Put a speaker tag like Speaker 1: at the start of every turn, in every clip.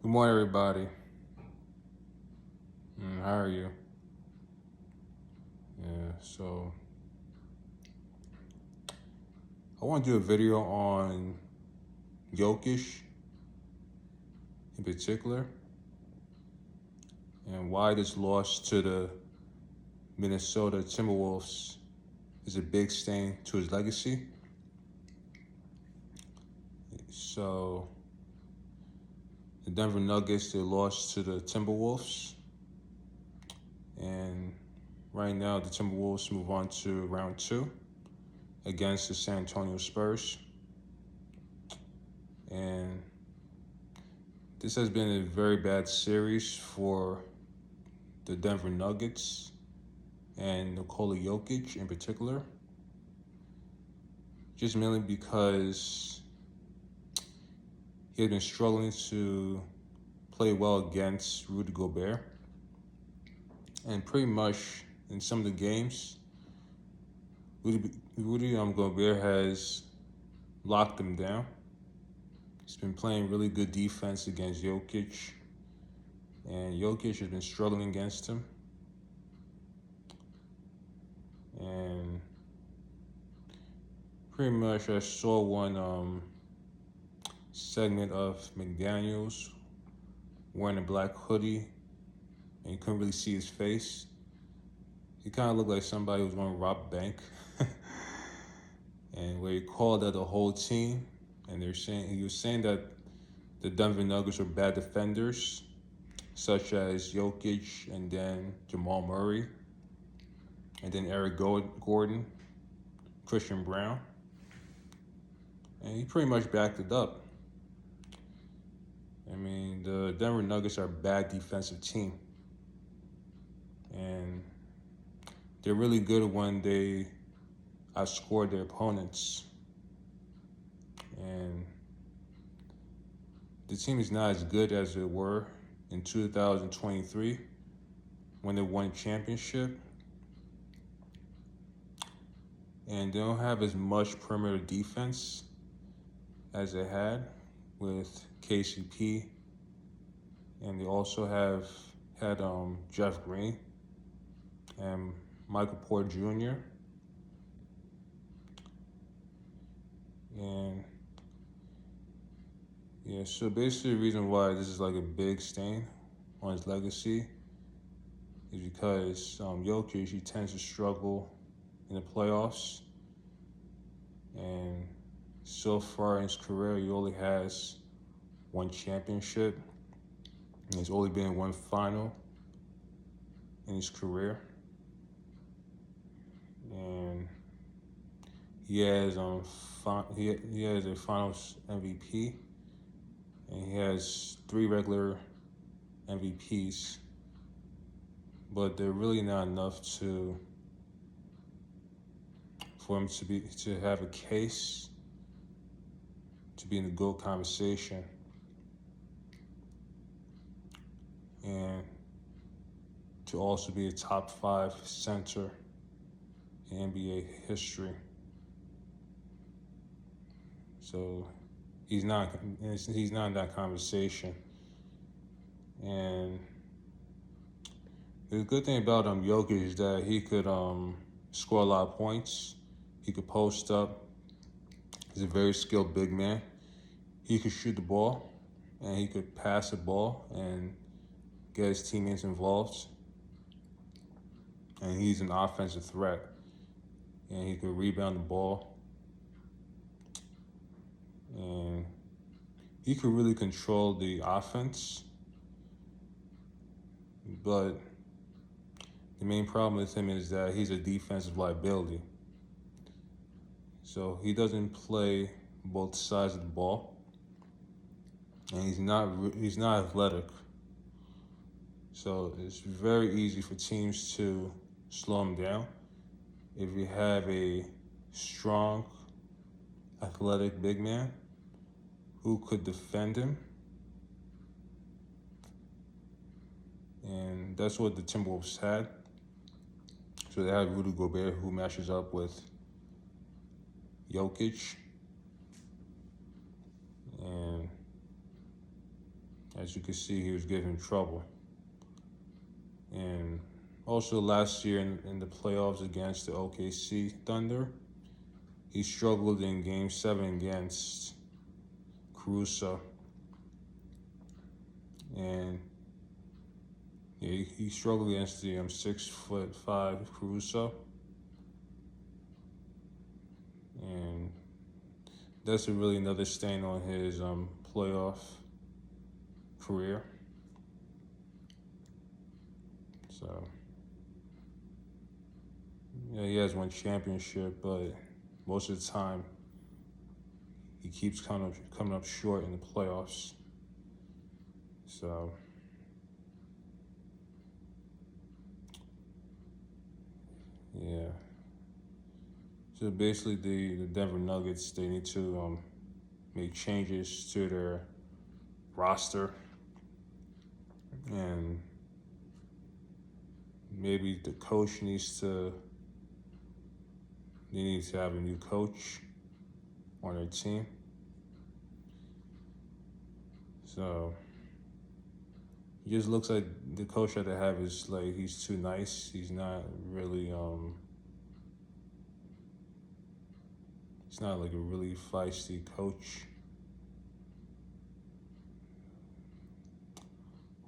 Speaker 1: Good morning, everybody. How are you? So I want to do a video on Jokic in particular and why this loss to the Minnesota Timberwolves is a big stain to his legacy. So the Denver Nuggets, they lost to the Timberwolves. And right now, the Timberwolves move on to round two against the San Antonio Spurs. And this has been a very bad series for the Denver Nuggets and Nikola Jokic in particular. Just mainly because he had been struggling to play well against Rudy Gobert. And pretty much in some of the games, Rudy Gobert has locked him down. He's been playing really good defense against Jokic, and Jokic has been struggling against him. And pretty much I saw one segment of McDaniels wearing a black hoodie, and you couldn't really see his face. He kind of looked like somebody who was going to rob a bank. And where he called out the whole team, and he was saying that the Denver Nuggets were bad defenders, such as Jokic and then Jamal Murray, and then Eric Gordon, Christian Brown. And he pretty much backed it up. I mean, the Denver Nuggets are a bad defensive team. And they're really good when they outscore their opponents. And the team is not as good as they were in 2023 when they won a championship. And they don't have as much perimeter defense as they had with KCP. And they also had Jeff Green and Michael Porter Jr. And yeah, so basically the reason why this is like a big stain on his legacy is because Jokic, he tends to struggle in the playoffs. And so far in his career, he only has one championship. And he's only been in one final in his career. And he has he has a Finals MVP, and he has 3 regular MVPs, but they're really not enough for him to have a case to be in the GOAT conversation and to also be a top 5 center in NBA history. So he's not in that conversation. And the good thing about Jokic is that he could score a lot of points. He could post up. He's a very skilled big man. He could shoot the ball, and he could pass the ball and get his teammates involved. And he's an offensive threat. And he could rebound the ball. And he could really control the offense. But the main problem with him is that he's a defensive liability. So he doesn't play both sides of the ball. And he's not athletic. So it's very easy for teams to slow him down if you have a strong, athletic big man who could defend him. And that's what the Timberwolves had. So they had Rudy Gobert, who matches up with Jokic. And As you can see, he was giving trouble. And also last year in the playoffs against the OKC Thunder, he struggled in Game 7 against Caruso. And yeah, he struggled against the 6'5" Caruso. And that's really another stain on his playoff career. So yeah, he has one championship, but most of the time he keeps kind of coming up short in the playoffs. So yeah. So basically, the Denver Nuggets, they need to make changes to their roster, and maybe the coach needs to. They need to have a new coach on their team. So it just looks like the coach that they have is like he's too nice. He's not really he's not like a really feisty coach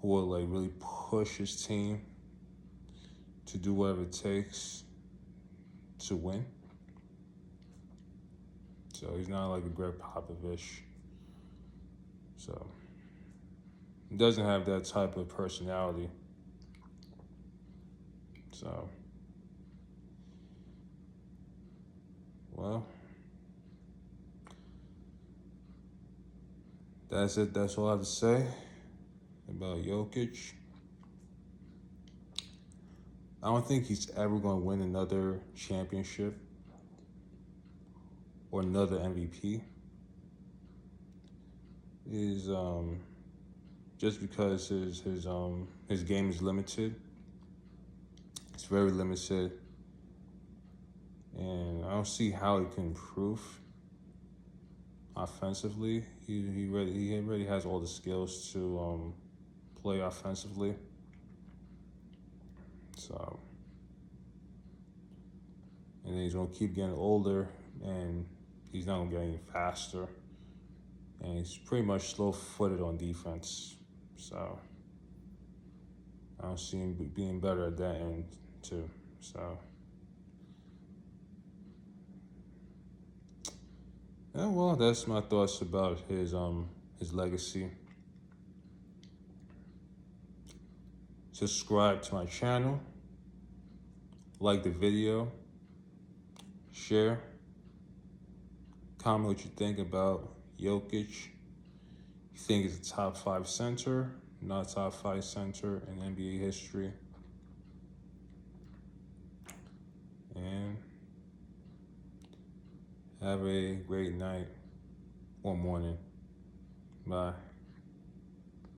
Speaker 1: who will like really push his team to do whatever it takes to win. So he's not like a Greg Popovich. So he doesn't have that type of personality. So, well, that's it. That's all I have to say about Jokic. I don't think he's ever going to win another championship or another MVP. Is just because his game is limited. It's very limited, and I don't see how he can improve offensively. He already has all the skills to play offensively. So, and then he's gonna keep getting older, and he's not gonna get any faster. And he's pretty much slow-footed on defense. So I don't see him being better at that end too. So yeah, well, that's my thoughts about his legacy. Subscribe to my channel, like the video, share, comment what you think about Jokic. You think he's a top 5 center, not top 5 center in NBA history. And have a great night or morning. Bye.